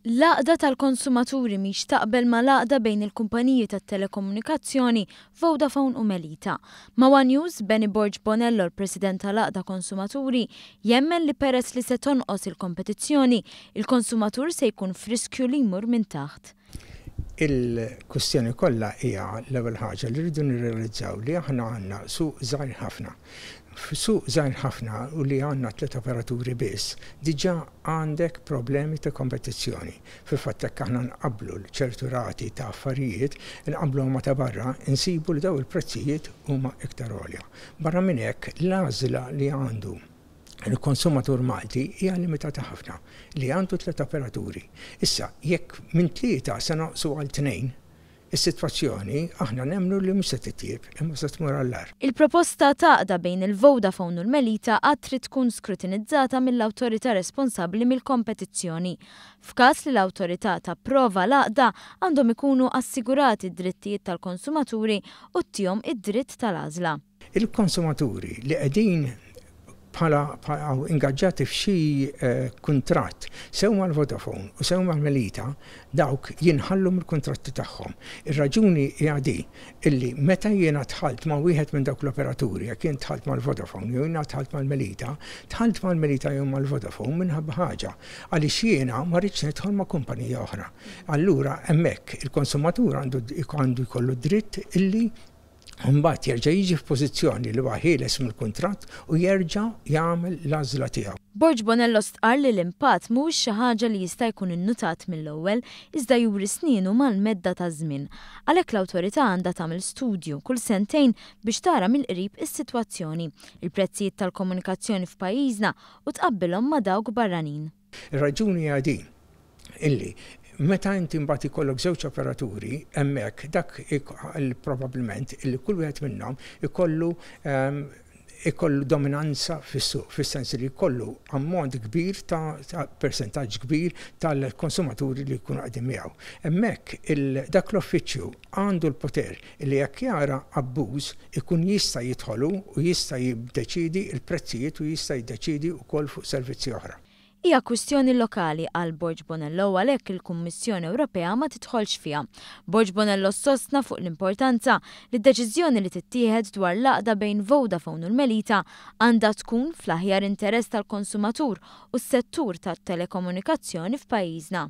L-għaqda tal-konsumaturi mhix taqbel ma' l-għaqda bejn il-kumpaniji tat-telekomunikazzjoni Vodafone u Melita. Ma' One News, Benny Borg Bonello, l-President tal-għaqda konsumaturi, jemmen li peress li se tonqos il-kompetizzjoni, il-konsumatur se jkun friskju li jmur minn taħt. Il-kwestjoni kollha hija l-ewwel ħaġa li rridu nirrealizzaw li aħna għandna suq żgħir ħafna. Suq żgħir ħafna u li għandna 3 operaturi biss, diġà għandek problemi ta' kompetizzjoni. Fil-fatt hekk aħna nqabblu ċertu rati ta' affarijiet, nqabblu ma ta' barra, insibu li daw il-prezzijiet huma iktar għolja. Barra minn hekk l-għażla li għandu il-konsumatur Malti hija limitata ħafna li għandu 3 operaturi. Issa, jekk minn 3 se naqsu għal 2, is-sitwazzjoni aħna nemmnu li mhux se titjieb imma se tmur għall-ar. Il-proposta taqda bejn il-Vodafone u l-Melita għad trid tkun skrutinizzata mill-awtorità responsabbli mill-kompetizzjoni. F'każ li l-awtorità tapprova l-għaqda għandhom ikunu assigurati d-drittijiet tal-konsumaturi u ttihom id-dritt tal-għażla. Il-konsumaturi li qegħdin bħala ingaġġati f'xi kuntratt sew mal-Vodafone u sew mal-Melita dawk jinħallu mill-kuntratti tagħhom. Ir-raġuni hija di illi meta jiena tħalt ma' wieħed minn dawk l-operaturi jekk jien tħalt mal-Vodafone jew jiena tħalt mal-Melita, tħalt mal-Melita jew mal-Vodafone minħabba ħaġa għaliex jiena ma rridx nidħol ma' kumpanija oħra. Allura hemmhekk il-konsumatur għandu jkollu dritt illi mbagħad jerġa' jiġi f'pożizzjoni li huwa ħieles mill-kuntratt u jerġa' jagħmel l-għażla tiegħu. Borg Bonello stqarr li l-impatt mhuwiex xi ħaġa li jista' jkun innutat mill-ewwel iżda juri snienu mal-medda ta' żmien. Għalhekk l-awtorità għandha tagħmel studju kull sentejn biex tara mill-qrib is-sitwazzjoni, il-prezzijiet tal-komunikazzjoni f'pajjiżna u tqabbilhom ma' dawk barranin. Ir-raġuni hija din illi meta inti mbagħad ikollok żewġ operaturi hemmhekk dak probabbilment illi kull wieħed minnhom ikollu dominanza fis-suq, fis-sens li jkollu ammont kbir ta' persentaġġ kbir tal-konsumaturi li jkunu qegħdin miegħu. Hemmhekk dak l-uffiċċju għandu l-poter li jekk jara abbuż ikun jista' jidħolu u jista' jiddeċiedi l-prezzijiet u jista' jiddeċiedi wkoll fuq servizzi oħra. Hija kwistjoni lokali għal Borg Bonello għalhekk il-Kummissjoni Ewropea ma tidħolx fiha. Borg Bonello sostna fuq l-importanza li d-deċiżjoni li tittieħed dwar l-għaqda bejn Vodafone u l-Melita għandha tkun fl-aħjar interess tal-konsumatur u s-settur tat-telekomunikazzjoni f'pajjiżna.